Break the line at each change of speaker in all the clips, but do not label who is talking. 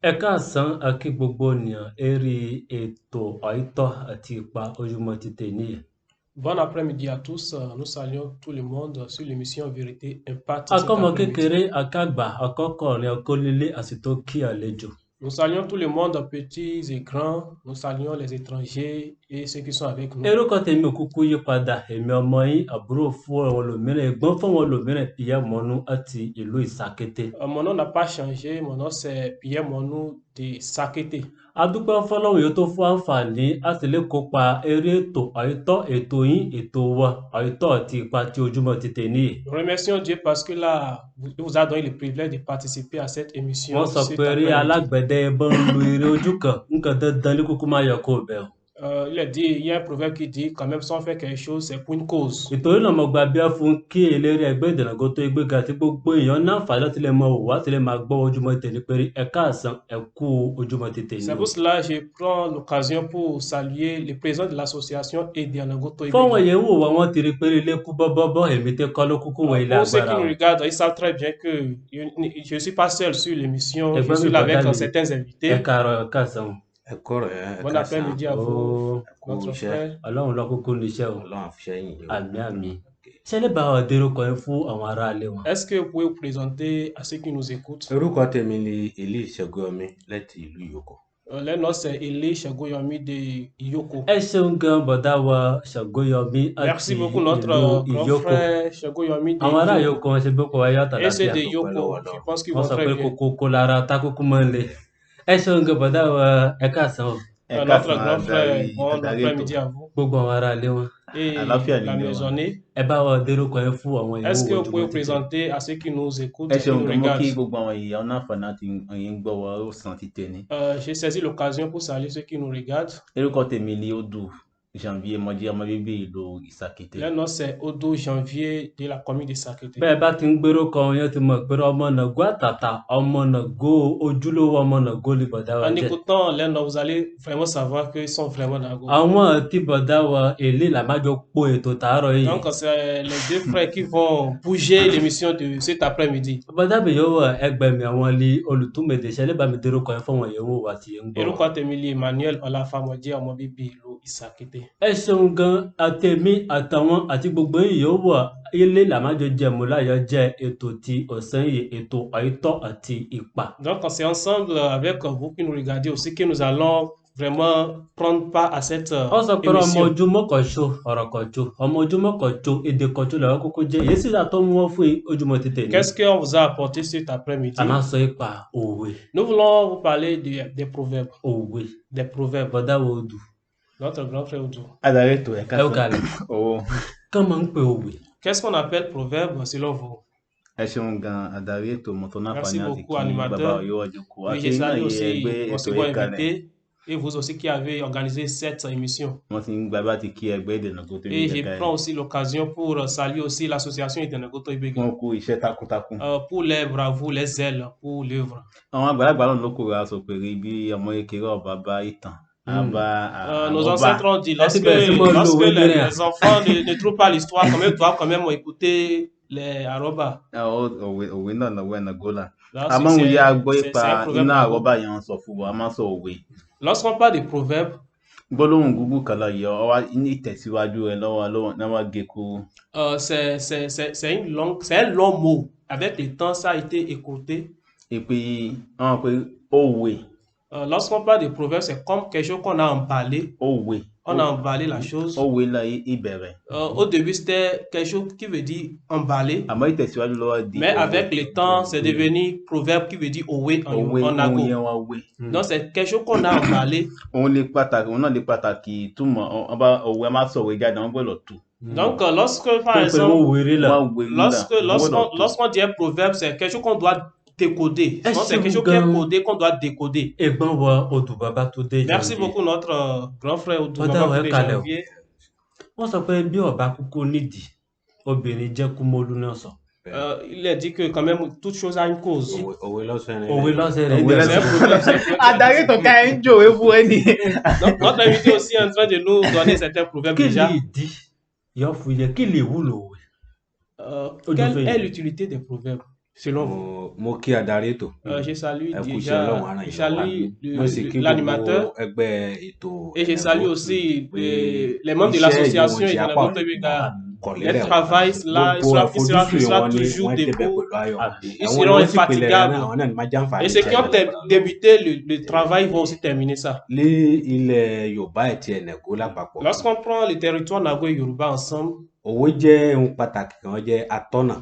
Ẹ káàsán a kí gbogbo ènìyàn lérí ètò Òtítọ́ àti Ipa Ojúmọ́ ti tèní yìí.
Bon après-midi à tous. Nous saluons tout le monde sur l'émission Vérité Impact cet
Akọ́mọ
après-midi.
kékeré, akágbà, akọ́kọ̀rin, akónílé, a sì tó kí àlejò.
Nous saluons tout le monde, petits et grands. Nous saluons les étrangers et ceux qui sont avec nous.
Orúkọ tèmi ò kúkú yí padà, èmi ọmọ yín, àbúrò fún àwọn ẹlòmíràn, ẹ̀gbọ́n fún àwọn ẹlòmíràn, Pierre Mọ́nú láti ìlú Ìsakété.
Mon nom n'a pas changé. Mon nom c'est Pierre Monou de Sakété.
A dúpẹ́ fọ́lọ́run yóò tó fún àǹfààní láti lè kópa eré ètò Òtítọ́, ètò yín, ètò wa, Òtítọ́ àti Ipa ti Ojúmọ́ ti tèní yìí.
Nous remercions Dieu parce que là, il vous a donné le privilège de participer à cette émission.
Wọ́n sọ pé eré alágbẹ̀dẹ ẹbọn ń lu eré ojú kan, nǹkan dandan ní kúkú máa yọ kó bẹ̀ ọ́.
Il y a un proverbe qui dit quand même si on fait quelque chose, c'est pour une cause.
Ìtorí náà mo gba bí a fún kí eléré ẹgbẹ́ ìdènàgó tó gbéga àti gbogbo èèyàn náà fà láti lè mọ òwò láti lè máa gbọ́ Ojúmọ́ tèní pé ẹ káàsán ẹ kú Ojúmọ́ ti tèní.
C'est pour cela que je prends l'occasion pour saluer le président de l'association Edianago Toibegi.
Fọ́wọ́n yẹn wò wá wọ́n ti rí pé ilé kú bọ́bọ́bọ́ èmi tẹ́ kọ́ ló kúkú wọ ilé
Pour ceux
agbára.
qui nous regardent, ils savent très bien que je ne suis pas seul sur l'émission, je suis là avec certains invités.
Ẹ káàárọ̀ ẹ káàsán.
Ẹ kọ́rọ̀ ẹ
Bon après-midi à vous, notre frère.
Ọlọ́run lọ kúkú níṣẹ́ o.
Ọlọ́run àfiṣẹ́ yìí.
Àmín àmín. Ṣé lè bá wa dérúkọ yẹn fún àwọn aráalé wọn?
Est-ce que vous pouvez vous présenter à ceux qui nous écoutent?
Orúkọ tèmi ni Eli Ṣẹ́gun-Ọmí láti ìlú Ìyókò.
Le nom c'est Eli Ṣẹ́gun-Ọmí de Iyoko.
Ẹ ṣeun gan bọ̀dá wa Ṣẹ́gun-Ọmí àti
Merci beaucoup notre grand
Ìyókò.
frère Ṣẹ́gun-Ọmí de
Àwọn ará
Iyoko.
Ìyókò wọn ṣe gbé kọ́ wáyé ọ̀tàlá
Et
sí
ceux de
àtúntò.
Iyoko, je pense qu'ils
Wọ́n
vont
sọ
très
pé
bien.
kókó lára tákùkù máa ń le. Ẹ ṣeun gan bọ̀dá wa ẹ káàsán o.
Notre grand frère, bon après-midi à vous.
Gbogbo àwọn aráalé wọn.
Et
Àlàáfíà
la
ni
maisonnée.
Ẹ bá wa dérúkọ yẹn fún àwọn ìyàwó
Est-ce que vous pouvez
Ojúmọ́
vous
ti tèní.
présenter à ceux qui nous écoutent
Ẹ
et qui
ṣeun
nous
gan mọ́ kí
regardent?
gbogbo àwọn èèyàn náà fọ̀nà àti ẹ̀yin gbọ́ wa ó sàn ti tèní.
J'ai saisi l'occasion pour saluer ceux qui nous regardent.
Orúkọ tèmi ni Odù Janvier mo jẹ́ ọmọ bíbí ìlú Ìsakété.
Le nom c'est Odo Janvier de la commune de Sakété.
Bẹ́ẹ̀ bá ti ń gbérò kan yẹn ti mọ̀ pé ọmọ Nàgó àtàtà ọmọ Nàgó ojúlówó ọmọ Nàgó ni bọ̀dá wa
En
jẹ́.
écoutant les noms, vous allez vraiment savoir qu'ils sont vraiment Nago.
Àwọn tí bọ̀dá wa èlé làmájọ po ètò tàárọ̀ yìí.
Donc c'est les deux frères qui vont bouger l'émission de cet après-midi.
Bọ̀dá mi yóò wọ ẹgbẹ̀mí àwọn ilé olùtúmẹ̀dẹ̀ ṣẹlẹ̀ bá mi dérò kan yẹn fún àwọn ìyẹ̀wò wa ti ń gbọ́.
Orúkọ tèmi ni Emmanuel Ọláfámọjẹ́ ọmọ bíbí ìlú Ìsakété.
Ẹ ṣeun gan àtẹ̀mí àtàwọn àti gbogbo yìí yóò wọ ilé làmájọ jẹ̀mú láyọ̀ jẹ́ ètò ti ọ̀sán yìí ètò Òtítọ́ àti Ipa.
Donc c'est ensemble avec vous qui nous regardez aussi que nous allons vraiment prendre part à cette
Wọ́n sọ pé ọmọ
émission.
ojúmọ́ kan ṣo ọ̀rọ̀ kan ṣo ọmọ ojúmọ́ kan ṣo èdè kan ṣo lọ́wọ́ kókó jẹ́ èyí sì tó mú wọn fún Ojúmọ́ ti tèní.
Qu'est-ce qu'on vous a apporté cet après-midi?
A máa sọ ipa òwe
Nous voulons vous parler des proverbes.
òwe
Des proverbes.
bọ̀dá wo odù
Notre grand frère Odo.
Adarí ètò ẹ̀ka
ẹ ó kalẹ̀
owó.
kán máa ń pe òwe.
Qu'est-ce qu'on appelle proverbe selon vous?
Ẹ ṣeun gan adarí ètò mọ̀tò náà
Merci
fani àti
beaucoup,
kí
animateur.
bàbá Ọ̀yọ́ ọjọ́ kó
Oui,
àti
je
iná
salue
yẹ
aussi
ẹgbẹ́
mon
ètò
second
ẹ̀ka rẹ̀.
invité et vous aussi qui avez organisé cette émission.
Wọ́n ti ń gba bá ti kí ẹgbẹ́ ìdènàgó tó
Et
yẹ
je
ẹ̀ka
prends
rẹ̀.
aussi l'occasion pour saluer aussi l'association Edianago Toibegi.
Wọ́n kú iṣẹ́ takuntakun.
Pour les bravoures, les zèles, pour l'œuvre.
Àwọn àgbàlagbà náà ló kóra aṣọ péré bí ọmọ kékeré ọba bá ìtàn.
Nos ancêtres ont dit, lorsque
ben, c'est moi,
lorsque
l'eau,
les enfants ne trouvent pas l'histoire, quand même, doivent quand même écouter les arrobas.
Òwe náà lọ́wọ́ ẹ̀nà gólà.
Là,
A máa ń
c'est-
wòye agbọ́
c'est-
ipa
c'est un proverbe
iná
Nago.
àrọ́bà yẹn ń sọ fún wa, a máa ń sọ òwe.
Lorsqu'on parle de proverbes,
Gbólóhùn gúgú kan lọ yọ ọ wá ní ìtẹ̀síwájú rẹ̀ lọ́wọ́ gé kúrú.
c'est un long mot. Avec le temps, ça a été écouté.
Èpè àwọn pé òwe
Lorsqu'on parle de proverbes, c'est comme quelque chose qu'on a emballé.
òwe
On a emballé la chose.
òwe la ìbẹ̀rẹ̀.
Au début, c'était quelque chose qui veut dire emballer.
Àmọ́ ìtẹ̀síwájú lọ́wọ́ di
Mais
òwe.
avec le temps, c'est devenu proverbe qui veut dire òwe
òwe
en
ohun
argot.
yẹn wá wé.
Donc, c'est quelque chose qu'on a emballé.
Òun náà lè pàtàkì túmọ̀ ọba òwe a máa sọ òwe jáde wọ́n gbọ́dọ̀ tú.
Donc, lorsque, par
Tó ń pe
exemple,
wọ́n wéré là.
Wọ́n wé nílà,
lorsqu'on dit un proverbe, c'est quelque chose qu'on doit décoder.
Est-ce
Donc, c'est quelque chose
que-
qui est codé, qu'on doit décoder.
Ẹ̀gbọ́n wa Odù Babátúndé
Merci
Janvier.
beaucoup, notre grand frère Odo
Ọ̀dà wa ẹ
Babátúndé
kalẹ̀ o.
Janvier.
Wọ́n sọ pé bí ọba kúkú nídìí obìnrin jẹ́ kúmólú náà sọ.
Il a dit que quand même, toute chose a une cause.
Òwe lọ́sẹ̀ rẹ̀.
Òwe lọ́sẹ̀ rẹ̀
Òwe
dẹ̀
C'est un
sọ.
proverbe, c'est un proverbe.
Adarí ètò ká ẹ̀ ń jòwé fún ẹni.
Donc, notre invité aussi est en train de nous donner certains proverbes
Kí
déjà.
ni ìdí yọ fún yẹ kí lè wúlò òwe?
Quelle est l'utilité des proverbes? selon vous?
Mo kí adarí ètò.
Je salue
Ẹ kú iṣẹ́
déjà,
Ọlọ́run á ràn
je
yín lọ́wọ́.
salue
Mo sì kí
l'animateur
gbogbo ẹgbẹ́ ètò
et je salue
Ẹnẹgó
aussi
pé
les membres de
iṣẹ́
l'association
ìwọ̀n
et
tí
de la
apá
Goto Bega.
kọ̀lélẹ̀
Le
wọn.
travail là, il
Gbogbo
sera
àfojúsùn wọn ni
toujours
wọ́n débẹ̀
debout.
pẹ̀lú ayọ̀.
Ils
Àwọn
seront
náà sì pilẹ̀ rẹ̀
infatigables.
náà, àwọn náà ni máa jàǹfààní
Et ceux qui ont
ìṣẹ̀lẹ̀.
débuté le travail vont aussi terminer ça.
Ní ilẹ̀ Yorùbá àti Ẹnẹgó lápapọ̀.
Lorsqu'on prend le territoire Nago et Yoruba ensemble,
Òwe jẹ́ ohun pàtàkì kan, ó jẹ́ atọ́nà.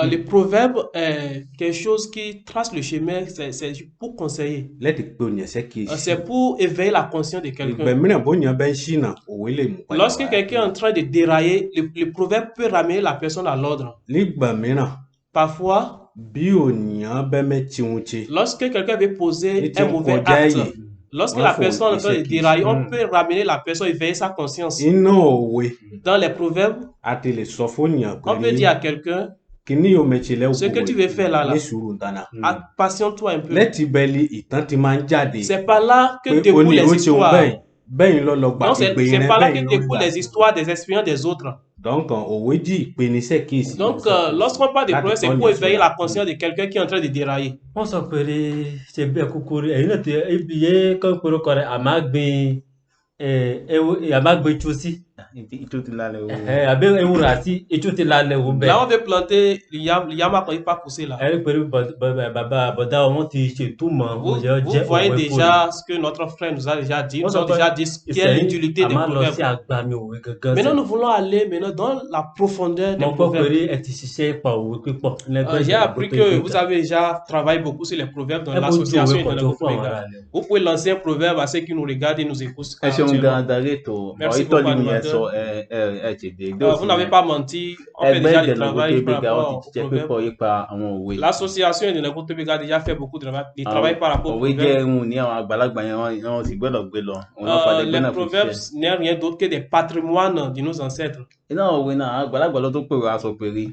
le proverbe est quelque chose qui trace le chemin, c'est pour conseiller.
Láti pe òyìn ṣàkíyèsí.
C'est pour éveiller la conscience de quelqu'un.
Ìgbà mìíràn bóyá bẹ́ ń ṣìnà, òwe lè mú padà
Lorsque
wá.
quelqu'un est en train de dérailler, le proverbe peut ramener la personne à l'ordre.
Nígbà mìíràn,
Parfois,
bí òyìn bẹ́ mẹ́tí ohun ṣe.
lorsque quelqu'un veut poser
Ní ti
un
ń
mauvais
kọjá
acte,
yìí,
lorsque
wọ́n
la
fò
personne est en train de
ìṣàkíyèsí.
dérailler, on peut ramener la personne, éveiller sa conscience.
Iná òwe
Dans les proverbes,
a ti lè sọ fóònù
on peut dire à quelqu'un,
kíní yóò mẹ́tí lẹ́wọ̀
ce que tu veux faire là,
ní sùúrù dáná.
patiente-toi un peu.
Láti bẹ́ẹ̀lì ìtàn ti máa ń jáde.
C'est pas là que
Pé
découlent
ó ní
les
ó ṣeun
histoires.
bẹ́ẹ̀ lọ lọ
Non, c'est
gbàgbé
pas là que découlent les histoires des expériences des autres.
Donc, òwe jí ìpènisẹ́ kíyèsí.
Donc, lorsqu'on parle de
Láti
proverbes, c'est
tọ́ni
pour
sọ́nà.
éveiller la conscience de quelqu'un qui est en train de dérailler.
wọ́n sọ pé ṣe bí ẹ̀kúkú rí ẹ̀yin náà ti ibi yé kọ́ ìpolókọ rẹ̀ àmágbin àmágbin tu sí
Ìtú ti lálẹ́ o.
àbí ewúrà sí etú ti lálẹ́ o bẹ́ẹ̀.
Là, on veut planter le yama quand il pas poussé là.
ẹ̀rí pé bàbá bọ̀dá wọn ti ṣètúmọ̀
Vous voyez déjà ce que notre frère nous a déjà dit. Nous avons déjà dit quelle est l'utilité des
àmà lọ sí
proverbes.
agbami òwe gangan.
Maintenant, nous voulons aller maintenant dans la profondeur des
mo gbọ́ pé
proverbes.
ẹ ti ṣiṣẹ́ pa òwe pípọ̀.
J'ai appris que vous avez déjà travaillé beaucoup sur les proverbes dans l'association et dans le groupe. Vous pouvez lancer un proverbe à ceux qui nous regardent et nous écoutent.
Ẹ ṣeun gan darí ètò
Merci
ọ̀rítọ́
beaucoup,
ni mo yẹn
animateur.
sọ ẹ ti dé.
Vous n'avez pas menti, on fait
Ẹgbẹ́
déjà du
Ìdẹ̀nàgó
travail par
Gbéga ó
rapport
ti
aux
jẹ́
proverbes.
pípọ̀ yípa àwọn òwe.
L'association Ìdẹ̀nàgó Gbéga a déjà fait beaucoup de travail par rapport aux
Òwe jẹ́
proverbes.
ohun ní àwọn àgbàlagbà yẹn wọ́n sì gbọ́dọ̀ gbé lọ. Òun ló padà gbé
Les
náà fi
proverbes
ṣiṣẹ́.
n'est rien d'autre que des patrimoines de nos ancêtres.
Iná òwe náà àgbàlagbà ló tó pèrò aṣọ péré.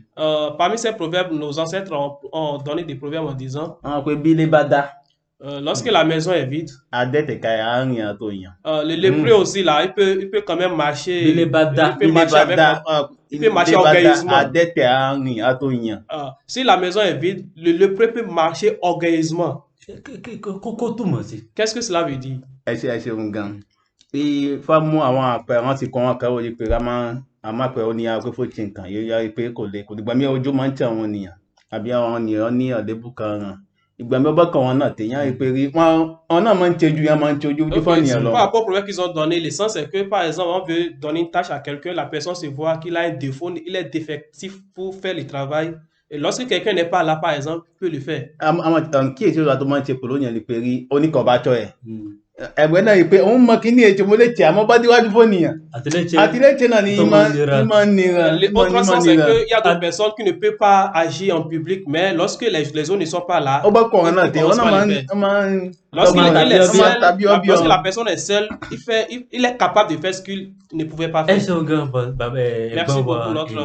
Parmi ces proverbes, nos ancêtres ont donné des proverbes en disant
Wọ́n pe bí ilé bá dá,
lorsque la maison est vide,
adẹ́tẹ̀ka ẹ̀ á rìn àtò yàn.
le lépreux aussi là, il peut quand même marcher.
Bílé bá dá,
il peut marcher avec. Il peut marcher orgueilleusement.
Adẹ́tẹ̀ á rìn àtò yàn.
Si la maison est vide, le lépreux peut marcher orgueilleusement.
kókó túmọ̀ sí.
Qu'est-ce que cela veut dire?
Ẹ ṣeun gan. Ifá mú àwọn àpẹẹrẹ wọn ti kọ́ wọn kẹ́wọ́ yìí pé àmọ́ àpẹẹrẹ ó ní akófó ti nǹkan yóò yára pé kò dìgbà mí ojú máa ń tẹ àwọn ènìyàn àbí àwọn ènìyàn ní ọ̀dẹ́bù kan ràn. Ìgbà mi ọba kan wọn náà téèyàn rí pé wọn náà máa ń tẹjú yẹn máa ń tẹjú ojú fún ènìyàn lọ.
Par rapport au proverbe qu'ils ont donné, l'essence c'est que par exemple, on veut donner une tâche à quelqu'un, la personne se voit qu'il a un défaut, il est défectif pour faire le travail. Et lorsque quelqu'un n'est pas là, par exemple, il peut le faire.
Àwọn kíyèsí ìṣòro àti máa ń ṣe pẹ̀lú òyìn ni pé rí oníkọ̀ọ́bátọ́ ẹ̀. Ẹgbẹ́ náà rí pé òun mọ kí ní ètò mo lè tẹ̀ àmọ́ bá díwájú fóònìyàn. Àtìlẹ́tẹ̀ náà ni ìmọ̀ nira.
L'autre sens c'est qu'il y a d'autres personnes qui ne peuvent pas agir en public, mais lorsque les autres ne sont pas là,
ó bá kọ̀ ọ̀rọ̀ náà tẹ̀ wọ́n náà máa ń
lorsque la personne est seule, il est capable de faire ce qu'il ne pouvait pas faire.
ẹ ṣeun gan
Merci beaucoup, notre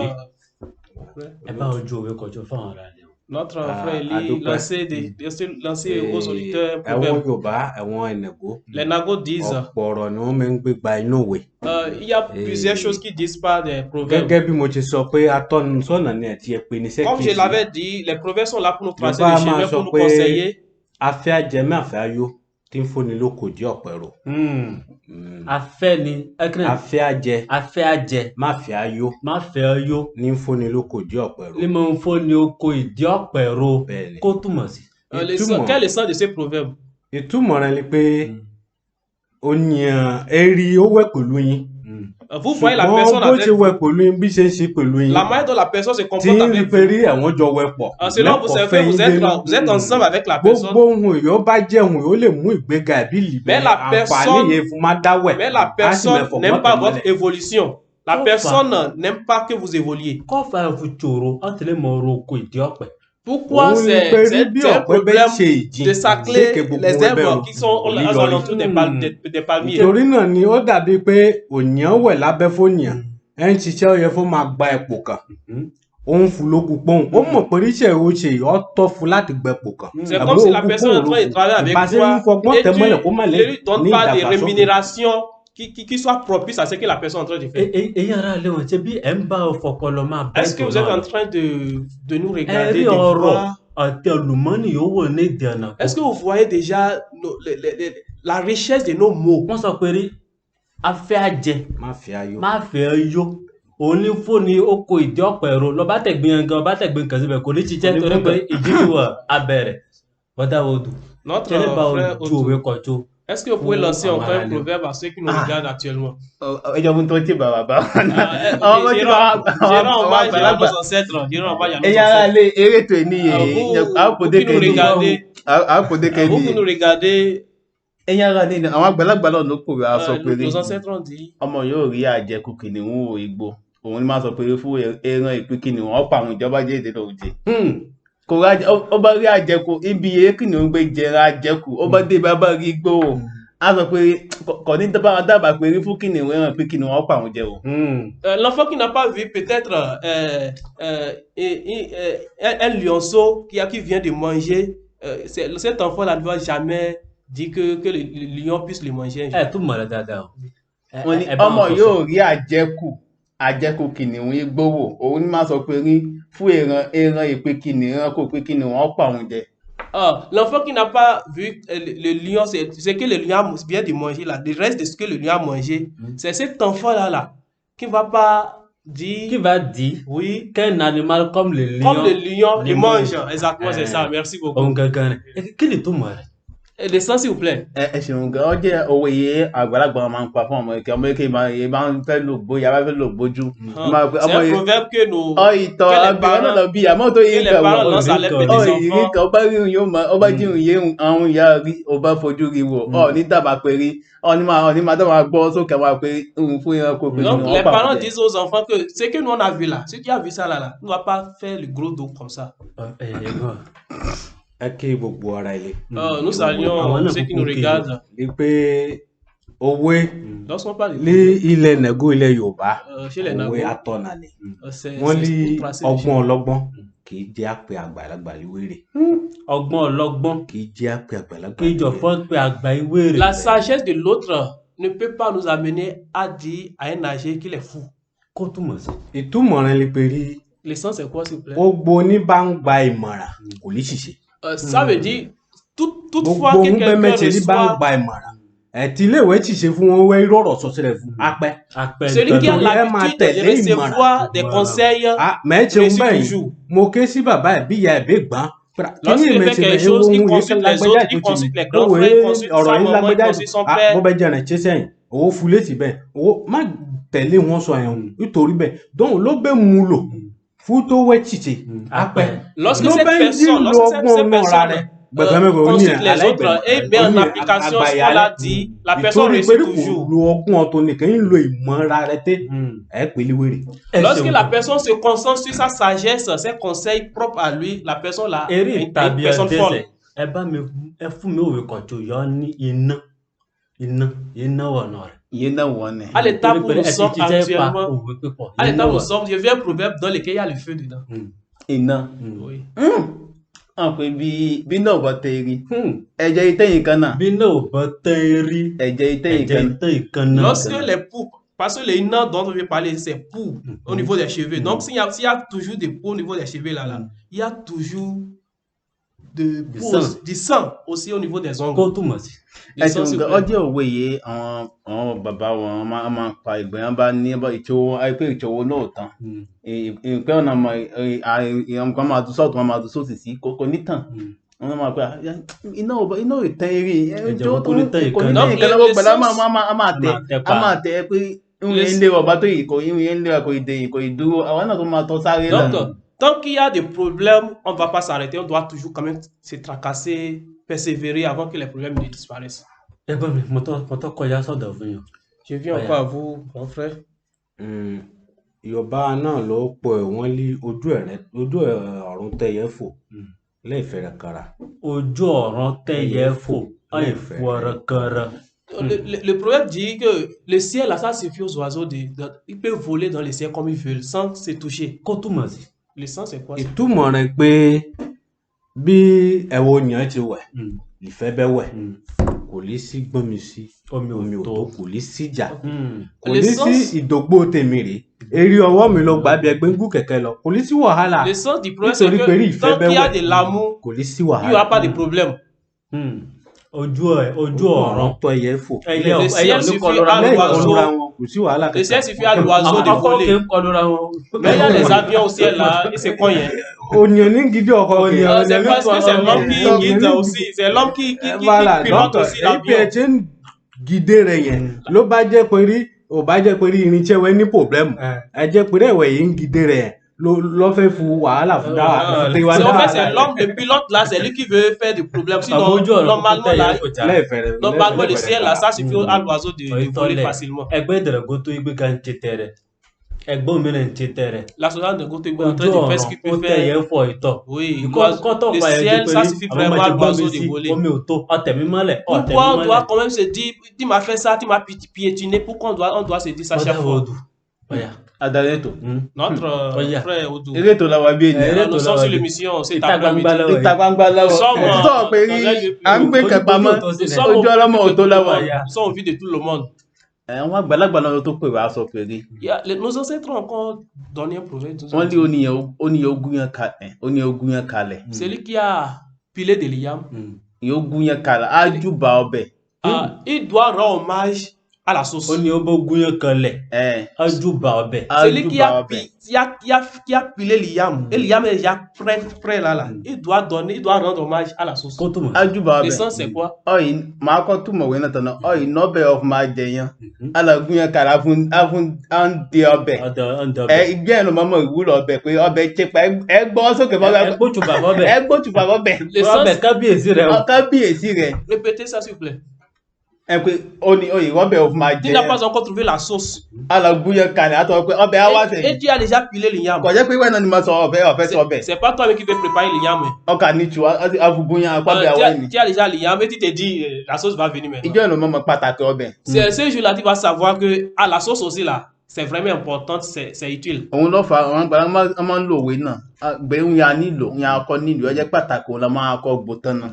ẹ bá ojú òwe kọjú fún àwọn ará rẹ.
Notre frère Eli lancé aux auditeurs un
Àwọn
proverbe.
Yorùbá, àwọn Ẹnẹgó,
Les Nago disent,
ọ̀pọ̀ ọ̀rọ̀ ni wọ́n máa ń gbé gba inú òwe.
il y a plusieurs choses qui disent par des proverbes.
Gẹ́gẹ́ bí mo ti sọ pé atọ́nisọ́nà ni àti ìpènisẹ́
Comme je
kejì.
l'avais dit, les proverbes sont là pour nous tracer
Yorùbá
le
máa
chemin,
sọ
pour nous
pé
conseiller.
afẹ́ ajẹmẹ́ àfẹ́ ayó tí ń fúnni lóko jẹ́ ọ̀pẹ̀rọ.
afẹ́ ni
Afẹ́ ajẹ
afẹ́ ajẹ
má fẹ́ ayó
má fẹ́ ọyó
ní ń fúnni lóko jẹ́ ọ̀pẹ̀rọ.
ní mo ń fọ́ ni oko ìdí ọ̀pẹ̀ ro
Bẹ́ẹ̀ni.
kó túmọ̀ sí.
Quel est le sens de ces proverbes?
Ìtumọ̀ rẹ̀ ni pé ònìyàn ẹ̀rí ó wẹ̀ pẹ̀lú yín.
Vous voyez la personne
Ṣùgbọ́n bó
avec
ṣe wẹ̀ pẹ̀lú yín bí ṣe ń ṣe pẹ̀lú yín.
la manière dont la personne se
Tí
comporte
ń rí
avec
pé
vous.
rí àwọn jọ wẹ̀ pọ̀.
Selon vous savez que vous êtes ensemble avec la personne.
Gbogbo ohun èèyàn bá jẹ́ ohun yóò lè mú ìgbéga ìbí lìbẹ̀.
Mais la personne-
yẹn fún má dáwẹ̀.
Mais la personne n'aime pas votre évolution. La personne n'aime pas que vous évoluiez.
kọ́ fa ẹ̀fù tsòrò ọ̀ tẹ̀lé mọ̀ ro oko ìdí ọ̀pẹ̀.
Pourquoi
Òun ni
c'est
pé rí bí
un
ọ̀pẹ bẹ́ẹ̀
problème
ṣe ìjìn
de sacler
lékè gbogbo
les
ẹbẹ̀
herbes
rò
qui sont aux
orí
alentours
yọrí.
des palmiers?
Torí náà ni ó dàbí pé òyìn wẹ̀ lábẹ́ fónìyàn ẹ̀ ń ṣiṣẹ́ ó yẹ fún máa gba ẹ̀pò kan. Ó ń fún lókun pọ́n. Ó mọ̀ pé iṣẹ́ ó ṣe ọ́ tọ́ fún láti gbẹ̀pò kan.
C'est comme si la personne est en train de travailler avec
Ìbáṣe ń
toi
fọgbọ́n
et
tẹ mọ́lẹ̀ kó má
tu
lè
ne lui donnes
ní
pas de
ìdàgbàsókè.
rémunération qui soit propice à ce que la personne est en train de faire.
èyí ara lè wọ̀n ṣe bí ẹ̀ ń bá ọ̀fọ̀pọ̀lọ máa bá
Est-ce que vous êtes en train de nous regarder,
rí
de
ọ̀rọ̀
voir
àti àlùmọ́nì yóò wò ní ìdènà.
Est-ce que vous voyez déjà la richesse de nos mots?
Wọ́n sọ pé rí afẹ́ àjẹ
má fi ayọ̀.
má fẹ́ yó òun ní fóònù oko ìdí ọ̀pẹ̀ ẹ̀rọ lọ́ba tẹ̀gbìn nǹkan ọba tẹ̀gbìn nǹkan síbẹ̀ kò ní ṣiṣẹ́ torí pé ìjíniwọ̀ abẹ̀rẹ̀ bọ́dá odò
Notre
tẹ́lẹ̀ bá
frère
ojú òwe kọjú.
est-ce que vous pouvez lancer
Oh,
encore un
allez.
proverbe à ceux qui nous regardent actuellement?
ẹjọ́ fún tó ti bàbá bá wọn.
Jérôme hommage à nos ancêtres. Jérôme hommage à nos
ẹ̀yin ara
ancêtres.
lé eré tó ní
Vous qui nous regardez,
àpòdékẹ́
vous
ní
qui nous regardez,
ẹ̀yin ara lé àwọn àgbàlagbà náà ló pòwe aṣọ pé rí
nos ancêtres ont dit,
ọmọ yóò rí àjẹkù kìnìún o igbó òun ni máa sọ pé fún ẹran ìpín kìnìún ọ̀pọ̀ àwọn ìjọba jẹ́ èdè lòdì kò rájẹ ọba rí àjẹkù ibi èé kìnìún gbé jẹra àjẹkù ọba dé bàbá rí igbó o a sọ pé kò ní dábàá pé rí fún kìnìún ẹran ìpín kìnìún ọ̀pọ̀ àwọn jẹ o.
l'enfant qui n'a pas vu peut-être un lionceau qui vient de manger, cet enfant-là ne va jamais dire que le lion puisse le manger.
ẹ tún mọ̀ rẹ̀ dáadáa o.
wọ́n ní ọmọ yóò rí àjẹkù kìnìún igbó wò òun ni máa sọ pé rí fún ẹran ìpín kìnìún ẹran kò pé kìnìún ọ̀pọ̀ àwọn jẹ.
L'enfant qui n'a pas vu le lion, c'est que le lion vient de manger là. Le reste de ce que le lion a mangé, c'est cet enfant-là qui ne va pas dire.
Qui va dire
oui,
qu'un animal comme le lion.
comme le lion le mange.
mange.
Exactement, c'est ça. Merci beaucoup.
Òun gangan rẹ̀. Kí ni tó mọ̀ rẹ̀?
Descends s'il vous plaît.
ẹ ṣeun gan ọ jẹ òwe yìí àgbàlagbà máa ń pa fún ọmọ eke máa ń fẹ́ lò gbóyà bá fẹ́ lò gbójú.
C'est un proverbe que nous.
ọ ìtọ̀ abẹ́rẹ́ náà lọ bí àmọ́ tó yẹ
Que les parents lancent à leurs petits
ìrí
enfants.
kan ọba rí yóò mọ ọba jíun yé àwọn ìyá rí ọba fojú rí wò ọ ní dábàá pé rí ọ ní máa dábàá gbọ́ sókè wá pé fún ẹranko pé
Donc les parents disent aux enfants que ce que nous on a vu là, ce qui a vu ça là, ne va pas faire le gros dos comme ça.
ẹ kí gbogbo ara ilé.
Nous saluons ceux qui nous regardent.
ni pé òwe
Lorsqu'on parle
ní ilẹ̀ nẹ̀gó ilẹ̀ Yorùbá
chez les
òwe
Nagos,
atọ́nà ni
c'est
wọ́n ní
pour placer
ọgbọ́n ọlọ́gbọ́n kì í jẹ́ àpè àgbàlagbà wéré
Ọgbọ́n ọlọ́gbọ́n
kì í jẹ́ àpè àgbàlagbà
kí ìjọ̀fọ́ pé àgbà ìwé rẹ̀.
La sagesse de l'autre ne peut pas nous amener à dire à un âgé qu'il est fou.
Kó túmọ̀ sí.
ìtumọ̀ rẹ̀ ni pé rí
L'essence c'est quoi s'il vous plaît?
gbogbo ní bá ń gba ìmọ̀ràn kò ní ṣìṣe
Ça veut dire toutefois
gbogbo
que
ń bẹ́
quelqu'un
mẹ́tẹ̀ ní bá ń
reçoit,
gba ìmọ̀ràn ẹ̀tí iléèwé ṣìṣe fún wọn wẹ́ rọ̀rọ̀ sọ sílẹ̀ fún apẹ́
celui qui a
Torí ẹ máa
l'habitude de
tẹ̀lé
recevoir des
ìmọ̀ràn.
conseils,
mẹ́ẹ̀tì ń
réussit
bẹ̀yìn
toujours.
mo ké sí bàbá ẹ̀ bí ìyá ẹ̀ bí gbọ́n
Lorsqu'il fait quelque chose, il consulte les autres, il consulte les grands frères, il consulte sa maman, il consulte son père.
bó bẹ jẹ́ ẹ̀rẹ̀ ṣe sẹ́yìn owó fulé sí bẹ́ẹ̀ owó má tẹ̀lé wọn sọ yẹn nítorí bẹ́ẹ̀ dọ́hùn ló bẹ́ mu lò fún tó wẹ́ ṣìṣe apẹ́
Lorsque
ló
cette
bẹ́ ń dín
personne,
lo
lorsque
ọgbọ́n
cette
náà ra
personne
rẹ̀
consulte les autres et met en application ce qu'on a dit, la personne réussit toujours.
lo ọgbọ́n ọ̀tọ̀ nìkan ń lo ìmọ̀ra rẹ̀ tẹ́ ẹ̀ pèlè wèrè.
Lorsque la personne se concentre sur sa sagesse, ses conseils propres à lui, la personne là est
Eré
une
tàbí
personne
ẹ̀dẹ́sẹ̀
folle.
ẹ bá mi ẹ fún mi òwe kan tó yọ ní iná wọ̀nà rẹ̀.
ìyẹn náà wọ́n ní.
À l'état où
Torí pé
nous
ẹ ti
sommes
jíjẹ́ pa
actuellement,
òwe pípọ̀.
à l'état
Iná
où nous
wà.
sommes, je viens un proverbe dans lequel il y a le feu dedans.
iná
Oui.
hàn pé bí náà bọ́ tẹ rí ẹ̀jẹ̀ ìtẹ̀yìn kan náà
Bí náà ò bọ́ tẹ́ rí
ẹ̀jẹ̀ ìtẹ̀yìn
ẹ̀jẹ̀
kan
ìtàn ìkan náà.
Lorsque les poux, parce que les nains dont on veut parler, c'est poux au niveau des cheveux. Donc, s'il y a toujours des poux au niveau des cheveux là, il y a toujours du sang aussi au niveau des
Kó
ongles.
túmọ̀ sí.
Du sang,
ẹ̀sùn
s'il vous
gan
plaît.
ọjọ́ òwe yìí àwọn bàbá wọn máa ń pa ìgbéyàn bá ní ìṣòwò àìpé ìṣòwò náà tán ìpẹ́ ọ̀nà ìyàn kan máa tún sọ́ọ̀tún wọn máa tún sósì sí kò ní tàn wọn máa pẹ́ iná ò tán eré
Ìjọba kò ní tán ìkan
ní
náà.
ìkan náà gbọ́dọ̀ a
pa.
máa tẹ pé ìwé ń lé ọba tó yìí ìwé ń lé kò ìdúró àwọn náà tó máa tọ́ sáré
Donc,
lánàá.
tant qu'il y a des problèmes, on ne va pas s'arrêter. On doit toujours quand même se tracasser, persévérer avant que les problèmes ne disparaissent.
Ẹ gbọ́ mi mo tọ́ kọjá sọ́dọ̀ fún yàn.
Je viens encore à vous, mon frère.
Yorùbá náà ló pọ̀ ẹ̀ wọ́n lé ojú ọ̀run tẹ̀yẹ fò lẹ́ẹ̀fẹ̀rẹ̀ kara.
Ojú ọ̀ràn tẹ́yẹ fò ọ̀yẹ̀ fọ̀rọ̀ kẹrẹ.
Le proverbe dit que le ciel, là, ça suffit aux oiseaux. Ils peuvent voler dans le ciel comme ils veulent, sans se toucher.
Kó túmọ̀ sí.
Le sens, c'est quoi ça?
ìtumọ̀ rẹ̀ pé bí ẹ̀wọ̀ yàn ti wẹ̀ ìfẹ́ bẹ́ wẹ̀ kò lè sí gbọ́n mi sí omi ò tó kò lè síjà kò
Le
lè sí
sens-
ìdógbò tèmi rè eré ọwọ́ mi lọ gbà bí ẹgbẹ́ ń gún kẹ̀kẹ́ lọ kò lè sí wàhálà
Le sens du problème, c'est
nítorí pé rí
que
ìfẹ́
tant qu'il y a
bẹ́wẹ̀
de l'amour,
kò lè sí
il n'y
wàhálà
aura pas de problème.
ojú ọ̀ràn
tó ẹyẹ fò
ẹyẹ
Le ciel
ní
suffit
kọlura
à
lẹ́yìn
l'oiseau.
kọlura wọn kò sí wàhálà
Le ciel suffit à
àwọn
l'oiseau de
akọ́kọ́ kì
voler.
í kọlura wọn.
Mais il y a les avions au ciel là, et c'est quoi hein?
ònìyàn ní gidi ọkọ kẹ
C'est parce que c'est l'homme qui guide aussi, c'est l'homme qui pilote
donc
aussi
èyí bí ẹ
l'avion.
ṣe ń gidé rẹ yẹn ló bá jẹ́ pé rí ò bá jẹ́ pé rí irinṣẹ́ wẹ ní pòblẹ́mù ẹ jẹ́ pé ẹ̀wẹ̀ yìí ń gidé rẹ yẹn ló fẹ́ fún wàhálà fún dáwà tiwa
C'est en fait, c'est
dáwà
l'homme, le pilote là, c'est lui qui veut faire des problèmes. Sinon,
Àbójú ọ̀ràn
normalement
kúkú
là,
tẹ̀yẹ kò já.
lẹ́ẹ̀fẹ̀rẹ̀
normalement le ciel là, ça suffit à l'oiseau de voler facilement.
ẹgbẹ́ ìdàrẹ́gó tó igbe kan ti tẹ̀rẹ̀ ẹgbẹ́ òmìnira ti tẹ̀rẹ̀
La société de côté est en
ojú
train de faire ce
ọ̀ràn
qu'il
ó
peut
tẹ̀yẹ
faire.
fọ ìtọ̀
Oui,
kọ́tọ̀
le
fà yẹn
ciel,
pé
ça suffit
àwọn
vraiment
ọmọ
à
ti gbọ́ mi
l'oiseau
sí
de voler.
omi ò tó ọ̀tẹ̀mí mọ́lẹ̀ ọ̀tẹ̀mí
Pourquoi on doit
mọ́lẹ̀
quand même se dire, tu m'as fait ça, tu m'as piétiné, pourquoi on doit se dire ça chaque fois?
ọ̀yà
adarí ètò
Notre
Oya.
frère Odou,
eré ètò làwọn bí ènìyàn
Eré
nous
ètò
sommes
la
sur
vie.
l'émission, c'est
Ìta
après-midi.
gbangba lọ́wọ́
níta gbangba lọ́wọ́
Sọ́mọ.
ẹ̀ sọ̀rọ̀ pé rí à ń gbé nǹkan pamọ́
Nous sommes
ojú ọlọ́mọ ò tó lọ́wọ́
Nous sommes au vie de tout le monde.
àwọn àgbàlagbà náà tó pè wá sọ pé rí
Nos ancêtres ont encore donné un proverbe.
wọ́n ní oníyàn ogún yẹn kalẹ̀
Celui qui a pilé des liams,
ìyẹn ogún yẹn kalẹ̀ á júbà ọbẹ̀
il doit rendre hommage à la sauce.
ó ní ó bó gúnyán kan lẹ̀
ẹ̀
ọjúbà ọbẹ̀
á
Celui qui
júbà
a,
ọbẹ̀
qui a pilé les yams, et les yams est déjà prêt là, il doit rendre hommage à la sauce.
kó tó mọ̀
á júbà ọbẹ̀
L'essence c'est quoi?
ọyìn máa kọ́ túmọ̀ wẹ́ náà tán náà ọyìn nọ́bẹ̀ ọ̀f máa jẹ yẹn alàgún yẹn kalẹ̀ á ń de ọbẹ̀
ọ̀dọ̀
ẹ ìgbẹ́ ẹ̀ ló máa mọ ìwúlò ọbẹ̀ pé ọbẹ̀ ṣe pa ẹ gbọ́ sókè fọ́bẹ̀
ẹ gbójú bàbá ọbẹ̀
ẹ gbójú fàbọ̀ bẹ̀
ọbẹ̀
L'essence,
kábíyèsí rẹ̀ o
kábíyèsí rẹ̀
répétez ça s'il vous plaît.
ẹ pé ọyìn ọbẹ̀ ọ̀f máa
Tu
jẹ
n'as pas encore trouvé la sauce.
alàgún yẹn kalẹ̀ àtọ̀ pé ọbẹ̀ á wá
Et
sẹ́yìn
tu as déjà pilé les yams.
kò jẹ́ pé wẹ́n náà ni mo sọ ọ̀fẹ́ sọ ọbẹ̀
C'est pas toi qui veux préparer les yams.
ọkà ní tiwa afugun yẹn apábẹ̀ àwọn ẹni
Tu as déjà les yams et tu te dis la sauce va venir maintenant.
ìjọ ìlú mọ́mọ́ pàtàkì ọbẹ̀
C'est ce jour-là tu vas savoir que la sauce aussi là, c'est vraiment important, c'est utile.
òun ló fa àwọn àgbàlá máa ń lo òwe náà gbẹ̀rún ya nílò ya akọ nílò ọjọ́ pàtàkì òun la máa kọ́ gbò tán náà.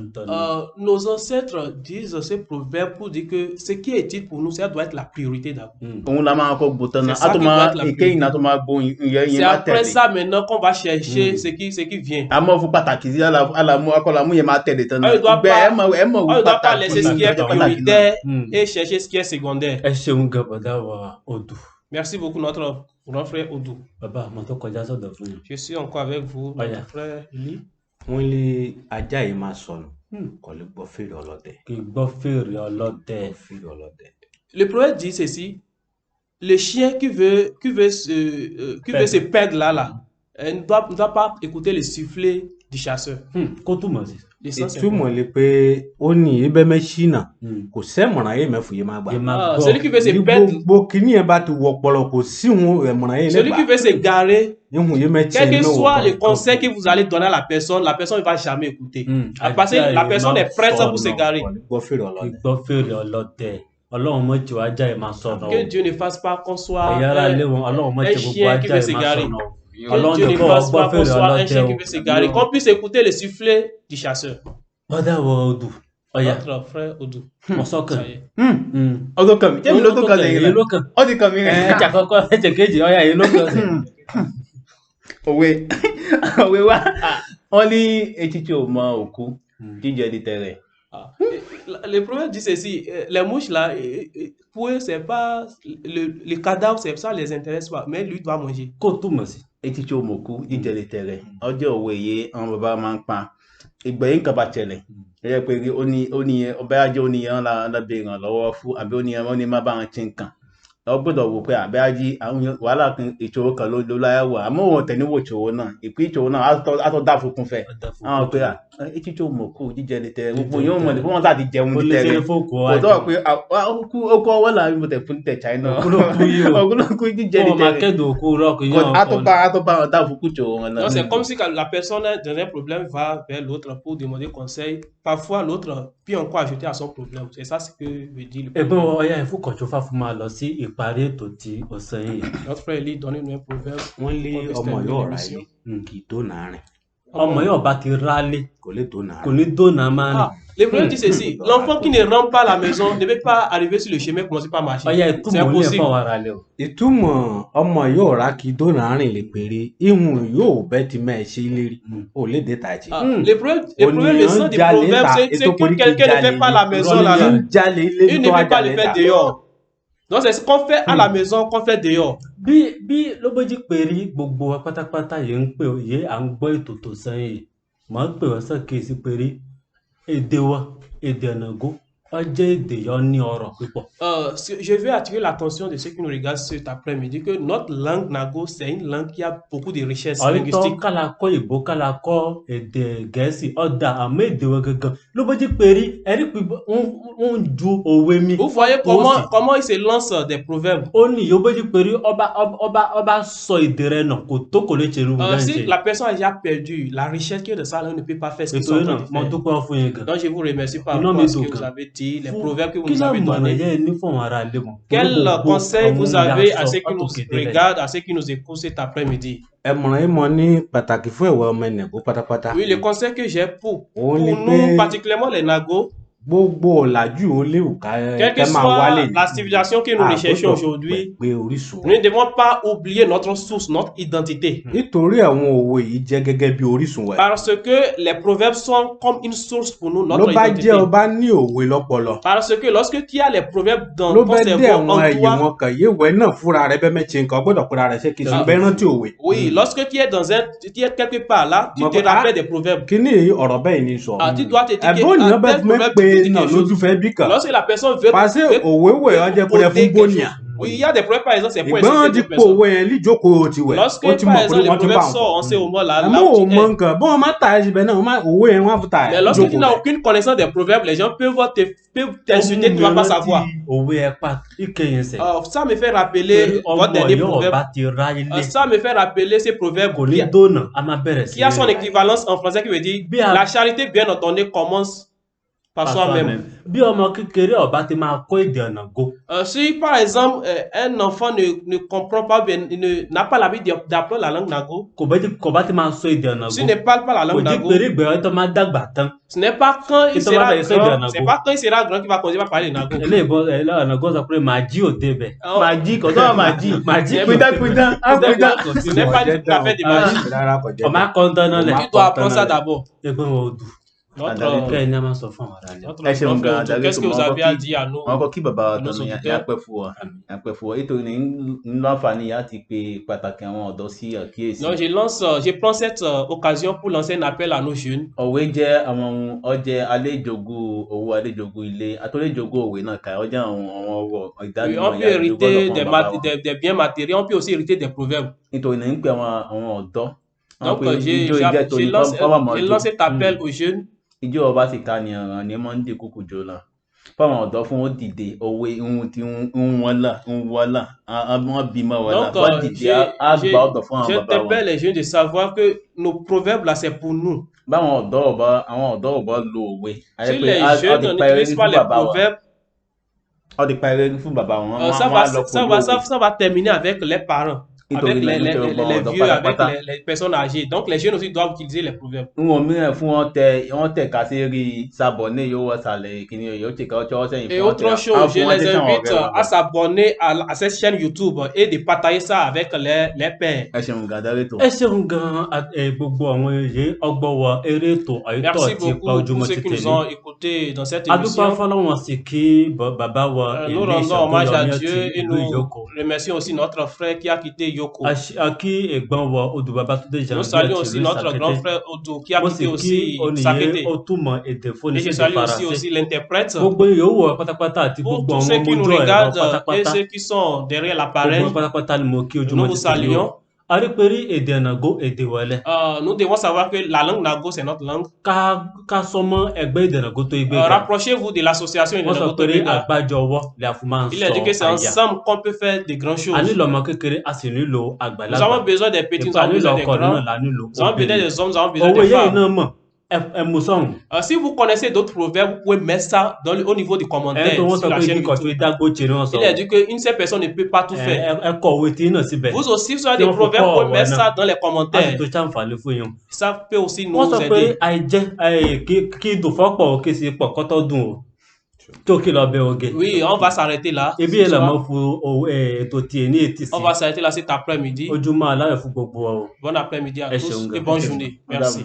Nos ancêtres disent ce proverbe pour dire que ce qui est utile pour nous, ça doit être la priorité d'abord.
òun la máa kọ́ gbò tán náà
C'est ça
a tó
qui
máa
doit être la
èkéyìn náà tó máa gbóhùn ìyẹn
C'est
máa
après
tẹ̀lé
ça maintenant qu'on va chercher ce qui vient.
àmọ́ fún pàtàkì sí akọlàmú yẹn máa tẹ̀lé tán náà
On ne doit
ìgbẹ́
pas-
ẹ mọ̀
On ne
wù
doit pas
pàtàkì
laisser ce qui est
pàtàkì náà.
prioritaire et chercher ce qui est secondaire.
ẹ ṣeun gan bàdá wa odù
Merci beaucoup notre grand frère Odou.
bàbá àmọ́ tó kọjá sọ́dọ̀ fún yín
Je suis encore avec vous,
Oya.
notre frère Lee.
wọ́n lé ajá yìí máa sọnù kò lè gbọ́ fèrè ọlọ́dẹ
kì í gbọ́ fèrè ọlọ́dẹ
fèrè ọlọ́dẹ.
Le proverbe dit ceci, le chien qui veut se perdre là, ne doit pas écouter le sifflet du chasseur.
kó tó mọ̀ sí
Le sens, c'est
ìtumọ̀
quoi?
lè pé ó ní ibẹ̀ mẹ́ṣínà kò sẹ́mọ̀ràn yé mẹ́fù yé máa gbà.
yé máa
Ah,
gbọ́
celui qui veut se
ní
perdre,
gbogbo kìíní yẹn bá ti wọ ọpọlọ kò sí òun ẹ̀mọ̀ràn yé
celui qui
lẹ́gbàá
veut se garer,
ihun yé mẹ́tí
quel que soit le conseil que vous allez donner à la personne ne va jamais écouter. Parce que la personne est prête pour se garer.
gbọ́ fèrè
kì í
ọlọ́dẹ.
gbọ́ fèrè ọlọ́dẹ ọlọ́run mọ̀ jù ajá yìí máa sọnù o
Que Dieu ne fasse pas qu'on soit
ẹ̀yà ara ilé wọn ọlọ́run mọ̀
un
jù gbogbo
chien qui
ajá
veut
yìí
se
máa
garer.
sọnù o
Que
ọlọ́run
Dieu
jẹ́
ne
kó
fasse
gbọ́
pas qu'on
fèrè
soit un
ọlọ́dẹ
chien
o
qui veut se garer. Qu'on puisse écouter le sifflet du chasseur.
bàdá wa odù ọ̀yà
Notre frère Odou.
mọ̀ sọ́kàn
Ça y est.
ọdún kan mi jẹ́mi ló tó kan lẹ́yìn
èyí
náà
ló kàn
ó ti kan mi rẹ̀
ẹ̀ẹ́dì àkọ́kọ́ ẹ̀jẹ̀ kejì ọ̀yà èyí ló kàn sí.
òwe wa wọ́n ní etí tí ò mọ òkú jíjẹ di tẹ̀rẹ̀.
Ah. Le proverbe dit ceci, les mouches là, pour eux, c'est pas le cadavre, ça les intéresse pas, mais lui doit manger.
kó tó mọ̀ sí.
etí tí ò mọ òkú jíjẹ di tẹ̀rẹ̀ ọjọ́ òwe yìí àwọn bàbá máa ń pa ìgbẹ̀yìn kan bá tẹ̀lẹ̀ ẹ pé oníyẹn ọbẹ̀ ajé oníyẹn lábẹ́ ìrànlọ́wọ́ fún àbí oníyẹn wọn ní má bá wọn ti nǹkan ọ gbọ́dọ̀ wò pé àbẹ́ ajé àwọn wàhálà kan ìṣòro kan ló láyà wà àmọ́ òun tẹ̀ níwò ìṣòro náà ìpín ìṣòro náà á tọ́ dá fúnkún fẹ́ àwọn pé etí tí ò mọ òkú jíjẹ di tẹ̀rẹ̀ gbogbo yóò mọ̀ ní fún wọn láti jẹun
ó
di
lé
tẹ̀rẹ̀
sí fóòkù
kò tọ́ pé okú ọwọ́ là ń tẹ̀ fún tẹ̀ China
òkúlókú yìí o
òkúlókú jíjẹ di
kó o máa
tẹ̀rẹ̀
kẹ́dùn òkú rọ́ọ̀kì yẹn
àtọ́bá wọn dá fúnkún ìṣòro wọn náà.
Donc c'est comme si quand la personne dans un problème va vers l'autre pour demander conseil. Parfois l'autre peut encore ajouter à son problème. C'est ça ce que veut dire le
ẹ̀gbọ́n
proverbe.
ọ̀yà ìfúkọ̀jọ́fà fún máa lọ sí ìparí ètò tí ọ̀sán yìí.
Notre frère Lee donne nous un proverbe.
wọ́n lé
Pour
ọmọ
exterminer
yóò ra
l'émission.
yìí kì í tó nàárín
ọmọ yóò bá ti rálé
kò lè tó náà.
kò ní dóná máa rìn.
Ah, le problème dit ceci, l'enfant qui ne rentre pas à la maison ne peut pas arriver sur le chemin, commencer par marcher.
ọyá
C'est
ìtumọ̀ ní
impossible.
ẹ̀fọ́ ara lẹ o.
ìtumọ̀ ọmọ yóò rà kí dóná rìn lè péré ihun yóò bẹ́ ti máa ṣe lérí ò lè dé tàjí.
Ah, le problème, le sens du proverbe, c'est que quelqu'un ne fait pas la maison là.
jalè ilé
Il ne
tó
peut pas le
ajalè
faire
ta.
dehors. Donc c'est ce qu'on fait à la maison qu'on fait dehors.
bí ló bójú péré gbogbo wa pátápátá yìí ń pè yé à ń gbọ́ ètò tó sẹ́yìn yìí mọ̀ ń pè wọ́n sàkíyèsí péré èdè wa èdè ọ̀nàgó ọjọ́ èdè yọ ní ọ̀rọ̀ púpọ̀.
Je veux attirer l'attention de ceux qui nous regardent cet après-midi que notre langue nago, c'est une langue qui a beaucoup de richesses
ọ̀rítọ́
linguistiques.
kálá kọ́ ìbò kálá kọ́ èdè gẹ̀ẹ́sì ọ̀dà àmọ́ èdè wa gangan ló bójú péré ẹ̀rí pé ń ju òwe mi.
Vous voyez comment il se lance des proverbes.
ó ní yóò bójú péré ọba sọ èdè rẹ̀ nà kò tó kò lè ṣe irú wọn
Si
ṣe.
la personne a déjà perdu la richesse qui est de ça, là, on ne peut pas faire ce qu'ils
ètò
sont en
yìí
train
náà
de
mo
faire.
dúpẹ́ fún yín gan.
Donc je vous remercie par
Non,
rapport
mais
à ce que
donc,
vous avez dit, les proverbes que vous
kí
nous
náà
avez
mọ̀nà
donnés.
yẹn ní fún ara lé mọ̀.
Quel conseil vous avez à ceux qui nous
regardent
regardent, à ceux qui nous écoutent cet après-midi?
ẹ̀mọ̀ràn yìí mọ ní pàtàkì fún ẹ̀wọ̀ ọmọ ẹ̀nẹ̀gbó pátápátá.
Oui, le conseil que j'ai pour
On est
nous,
fait-
particulièrement les nagos,
gbogbo ọ̀làjú ó léwu
quelle que
máa wálé
soit la civilisation que nous recherchons aujourd'hui,
pé orísun.
nous ne devons pas oublier notre source, notre identité.
nítorí àwọn òwe yìí jẹ́ gẹ́gẹ́ bí orísun wa.
Parce que les proverbes sont comme une source pour nous,
ló
notre
bá
identité.
jẹ́ ọba ní òwe lọ́pọlọ.
Parce que lorsque tu as les proverbes dans
ló
ton
bẹ́ dé
cerveau,
àwọn
en
ẹ̀yìn
toi,
wọn kàn yéwẹ̀ náà fúnra rẹ̀ bẹ́ẹ̀ mẹ́tì nǹkan gbọ́dọ̀ pera rẹ̀ ṣé kì í sùn bẹ́ẹ̀ rántí òwe.
oui, lorsque tu es tu es quelque part là, tu te rappelles des proverbes.
kíní ọ̀rọ̀ bẹ́ẹ̀ ni sọ.
Ah, tu dois te dire que
ẹ̀bùn òyìnbó bẹ́ẹ̀
tel
fún mi
proverbe
pé
te dit
náà
quelque
lójú
chose.
fẹ́ bí kan.
Lorsque la personne veut
Parce que òwe wẹ̀ ọ́ jẹ́ kúrẹ́ fún bóníà.
Oui, il y a des proverbes par exemple, c'est pour
ìgbọ́n
inciter
ti
des
po
personnes.
òwe yẹn líjókòó ti wẹ̀.
Lorsque
ó ti
par
mọ̀ pé
exemple les
wọ́n ti bá
proverbes
wọn
sortent en ce moment là,
àmọ́
là
ò
où tu
mọ
es.
nǹkan bọ́n máa tà ẹ́ síbẹ̀ náà òwe yẹn wọ́n á fi tà ẹ́
Mais lorsque tu
jókòó
n'as
bẹ̀.
aucune connaissance des proverbes, les gens peuvent t'insulter, tu ne vas pas savoir.
òwe ẹ pa ìkẹyìn sẹ.
Ça me fait rappeler votre dernier
ọmọ yóò
proverbe.
bá ti ra ilé
Ça me fait rappeler ces proverbes
kò ní dóná a máa bẹ̀rẹ̀ sí.
qui a son équivalence en français qui veut dire
Bien.
la charité bien ordonnée commence par soi-même.
bí ọmọ kékeré ọba ti máa kọ́ èdè ọ̀nàgó.
Si par exemple un enfant ne comprend pas bien, n'a pas l'habitude d'apprendre la langue nago,
kò bá ti máa sọ èdè ọ̀nàgó.
s'il ne parle pas la
kò
langue
jí
nago,
péré ìgbéyàwó tó máa dàgbà tán.
ce n'est pas quand il
Et Thomas
sera
va essayer de
grand,
nago.
c'est pas quand il sera grand qu'il va continuer à parler nago.
eléyìí ọ̀nàgó sọ pé màá jí òde bẹ̀.
máa jí kò tó máa jí
Mais
pidán
ce n'est pas une affaire de magie.
rárá kò jẹ́
ọmọ akọ́ńtọ́ náà lẹ̀.
Tu dois apprendre ça d'abord.
ẹgbẹ́ wọn ò dùn. kẹ́hìn ní a máa sọ fún àwọn ará ilé.
Notre
Ẹ ṣeun
prof,
gan, David,
qu'est-ce que vous
mo
avez
kọ́
à dire à nous?
wọn kọ kí bàbá wa
Nos
tọ̀nà
auditeurs.
yà pẹ́ fún wa yà pẹ́ fún wa nítorí ní láǹfààní láti pe pàtàkì àwọn ọ̀dọ́ sí àkíyèsí.
Donc je prends cette occasion pour lancer un appel à nos jeunes.
òwe jẹ́ àwọn ohun ọjẹ́ àlejògùn owó àlejògùn ilé àtọ́lẹ́jògùn òwe náà ká ọjà àwọn ọ̀rọ̀
Oui,
ìdánimọ̀
on peut hériter des biens matériels, on peut aussi hériter des proverbes.
nítorí ní ń pè àwọn ọ̀dọ́
Donc
ijó ìjẹ́ torí
j'ai lancé cet appel aux jeunes.
ijó ọba sì ká ni ọ̀ràn ní mọ́ ń dì kúkú jọ náà fáwọn ọ̀dọ́ fún ó dìde òwe ohun tí ń wọ́n là wọ́n bímọ wọ́n là
Donc
wọ́n dìde á gba ọ̀dọ̀ fún àwọn bàbá wọn.
j'interpelle les jeunes de savoir que nos proverbes là c'est pour nous.
báwọn ọ̀dọ́ ọba lo òwe
Si les jeunes n'utilisent pas les proverbes,
ọ di pa eré fún bàbá wọn
ça va terminer avec les parents, avec les vieux, avec les personnes âgées. Donc les jeunes aussi doivent utiliser les proverbes.
n ò mìíràn fún wọn tẹ ká sí rí Sabonné yóò wọ sàlẹ̀ kìnìún yóò ti ká ọjọ́ sẹ́yìn
Et autre chose, je les invite à s'abonner à cette chaîne YouTube et de partager ça avec les pères.
ẹ ṣeun gàdárí tó.
ẹ ṣeun gan gbogbo àwọn èyí ọgbọwọ eré ètò àyítọ
Merci
ti pa
beaucoup
ojúmọ́
pour ceux
ti
qui nous
tẹ̀lé.
ont écoutés dans cette
adúpẹ́
émission.
fọlọ́wọ́n sì kí bàbá wa
Nous
èmi
rendons hommage à
ìṣàkóyọmí
Dieu
ti
et
ìlú
nous
ìyókò.
remercions aussi notre frère qui a quitté Yoko.
a kí ẹ̀gbọ́n wa odùbàbá tó dé
Nous
jàǹdí
saluons aussi notre grand frère Odo qui a
mo
quitté
sì kí
aussi
oníyé
Sakété.
ó túmọ̀ èdè
Et je
fóníṣẹ́
salue
faransé
aussi l'interprète.
gbogbo yòówù ọ pátápátá àti
Pour
gbogbo
tous
àwọn
ceux qui
ọmọ
nous
ojú ẹ̀rọ
regardent et
pátápátá
ceux qui sont derrière
gbogbo
l'appareil,
wọn pátápátá ni mo kí
nous
ojúmọ́
vous
ti tẹ̀lé o
saluons.
arípérí èdè ẹ̀nàgó èdè wẹ̀lẹ̀
Nous devons savoir que la langue Nago, c'est notre langue.
ká sọmọ ẹgbẹ́ èdè ẹ̀nàgó tó igbe ga
Rapprochez-vous de l'association
wọ́n sọ
Nago
pé
Tobega.
àgbájọ ọwọ́ lè àfún máa ń
Il a dit que c'est
sọ àyà
ensemble qu'on peut faire de grandes
a
choses.
nílò ọmọ kékeré a sì nílò
Nous
àgbàlagbà
avons besoin des petits, nous
ìpa
avons
nílò
besoin des
ọkọ náà
grands,
la nílò
nous avons besoin
obìnrin
des hommes, nous avons besoin
owó
des
yẹ́yìn
femmes.
náà mọ̀ mú sọ̀hún.
Si vous connaissez d'autres proverbes, vous pouvez mettre ça au niveau des commentaires
tó wọ́n
sur
sọ
la
pé
chaîne
kíkọ̀ tó
YouTube.
dágbó ṣe ni wọ́n sọ.
Il a dit qu'une seule personne ne peut pas tout faire.
ẹ kọ̀wé tí náà síbẹ̀.
Vous aussi, vous avez
Tí
des
wọ́n fi
proverbes,
kọ́
vous pouvez
ọ̀rọ̀
mettre
náà.
ça dans les
láti
commentaires.
tó ṣàǹfààní fún yín.
Ça peut aussi nous
wọ́n sọ pé
aider.
kí dùn fọ́pọ̀ kí sì pọ̀ kọ́tọ́ dùn o. tó kí lọ bẹ oge.
Oui, on va s'arrêter là.
ebi
ce
ẹ̀
soir.
lọ́mọ fún ètò tiẹ̀ ní ètí sí.
On va s'arrêter là cet après-midi.
ojúmọ́ aláyọ̀ fún gbogbo wa o.
Bon après-midi à
Ẹ
tous
ṣeun
et
gan.
bonne journée. Merci.